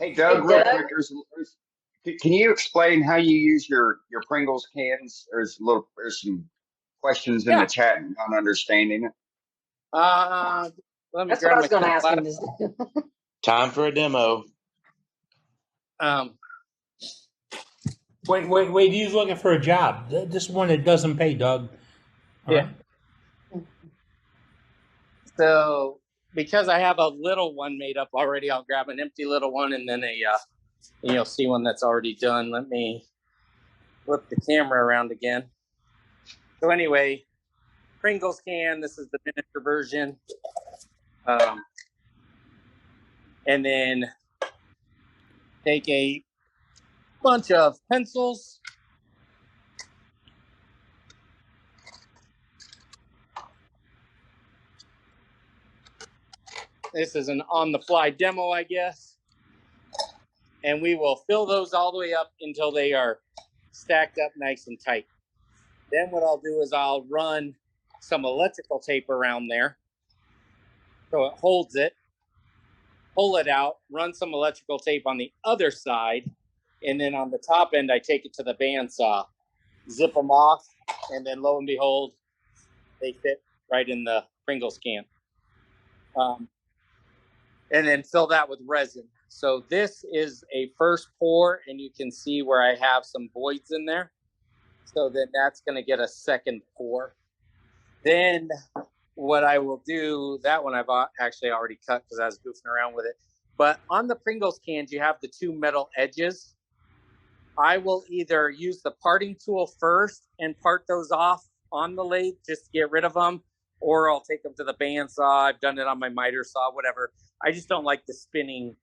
Hey, Doug, Hey, real Doug. quick, can you explain how you use your Pringles cans? There's some questions in the Yeah. chat and not understanding it. Let me That's what grab I my was going to ask him. laptop. Time for a demo. Wait, he's looking for a job. This one that doesn't pay, Doug. All Yeah. right. So because I have a little one made up already, I'll grab an empty little one and then you'll see one that's already done. Let me flip the camera around again. So anyway, Pringles can. This is the miniature version. And then take a bunch of pencils. This is an on-the-fly demo, I guess. And we will fill those all the way up until they are stacked up nice and tight. Then what I'll do is I'll run some electrical tape around there so it holds it, pull it out, run some electrical tape on the other side, and then on the top end, I take it to the bandsaw, zip them off, and then lo and behold, they fit right in the Pringles can. And then fill that with resin. So this is a first pour, and you can see where I have some voids in there. So then that's going to get a second pour. Then what I will do, that one I've actually already cut because I was goofing around with it. But on the Pringles cans, you have the two metal edges. I will either use the parting tool first and part those off on the lathe just to get rid of them, or I'll take them to the bandsaw. I've done it on my miter saw, whatever. I just don't like the spinning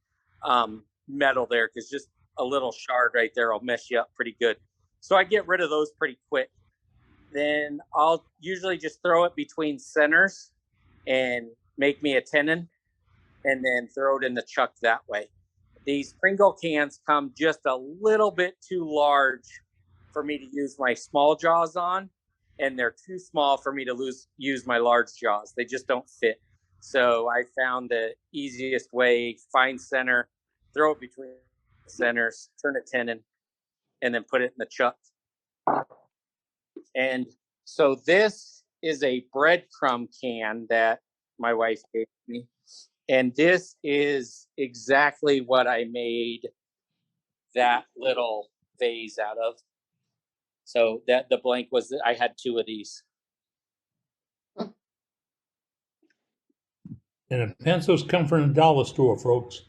metal there because just a little shard right there will mess you up pretty good. So I get rid of those pretty quick. Then I'll usually just throw it between centers and make me a tenon and then throw it in the chuck that way. These Pringle cans come just a little bit too large for me to use my small jaws on, and they're too small for me to use my large jaws. They just don't fit. So I found the easiest way, find center, throw it between centers, turn it tenon, and then put it in the chuck. And so this is a breadcrumb can that my wife gave me. And this is exactly what I made that little vase out of. So that the blank was, I had two of these. And the pencils come from the dollar store, folks.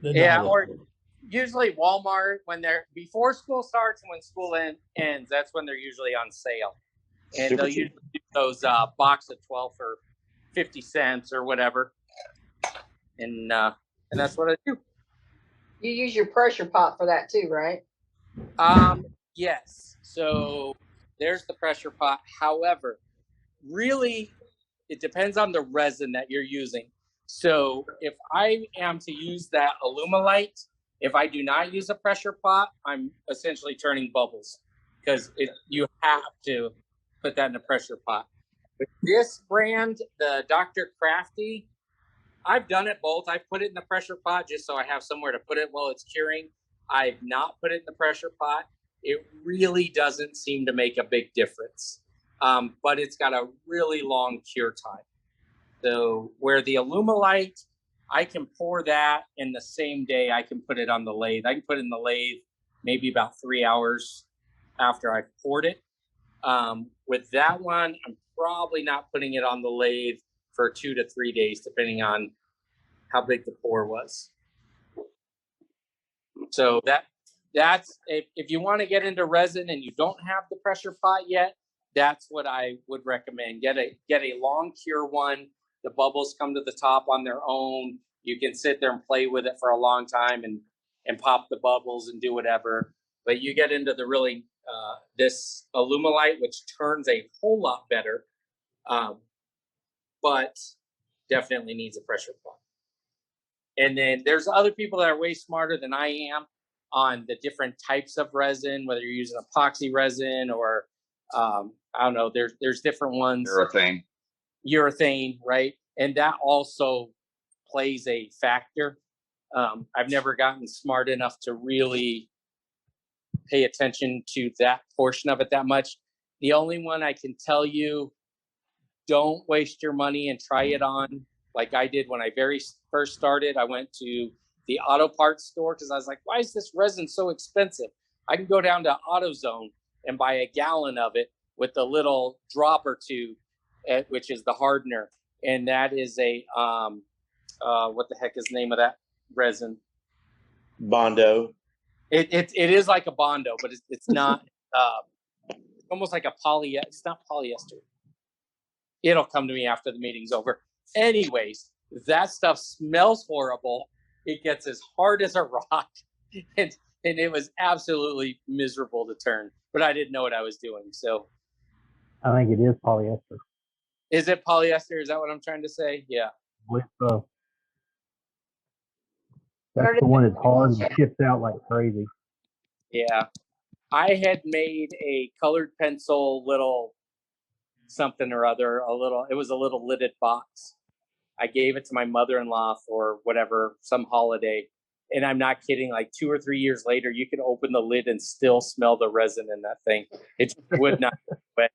Or usually Walmart when they're before school starts and when school ends. That's when they're usually on sale, and they'll usually do those box of 12 for 50 cents or whatever. And that's what I do. You use your pressure pot for that too, right? Yes. So there's the pressure pot. However, really, it depends on the resin that you're using. So if I am to use that Alumilite, if I do not use a pressure pot, I'm essentially turning bubbles because you have to put that in a pressure pot. With this brand, the Dr. Crafty, I've done it both. I've put it in the pressure pot just so I have somewhere to put it while it's curing. I've not put it in the pressure pot. It really doesn't seem to make a big difference. But it's got a really long cure time. So where the Alumilite, I can pour that in the same day I can put it on the lathe. I can put it in the lathe maybe about 3 hours after I've poured it. With that one, I'm probably not putting it on the lathe for 2 to 3 days, depending on how big the pour was. So that's if you want to get into resin and you don't have the pressure pot yet, that's what I would recommend. Get a long cure one. The bubbles come to the top on their own. You can sit there and play with it for a long time and pop the bubbles and do whatever. But you get into the really this Alumilite, which turns a whole lot better, but definitely needs a pressure pot. And then there's other people that are way smarter than I am on the different types of resin, whether you're using epoxy resin or I don't know. There's different ones. Urethane, right? And that also plays a factor. I've never gotten smart enough to really pay attention to that portion of it that much. The only one I can tell you, don't waste your money and try it on like I did when I very first started. I went to the auto parts store because I was like, why is this resin so expensive? I can go down to AutoZone and buy a gallon of it with a little drop or two, which is the hardener. And that is a, what the heck is the name of that resin? Bondo. It is like a Bondo, but it's not, it's almost like a polyester. It's not polyester. It'll come to me after the meeting's over. Anyways, that stuff smells horrible. It gets as hard as a rock. And it was absolutely miserable to turn, but I didn't know what I was doing. So I think it is polyester. is it polyester? Is that what I'm trying to say? Yeah. With that's the one that's hard and ships out like crazy. Yeah. I had made a colored pencil little something or other, it was a little lidded box. I gave it to my mother-in-law for whatever, some holiday. And I'm not kidding, like 2 or 3 years later, you could open the lid and still smell the resin in that thing. It would not go away.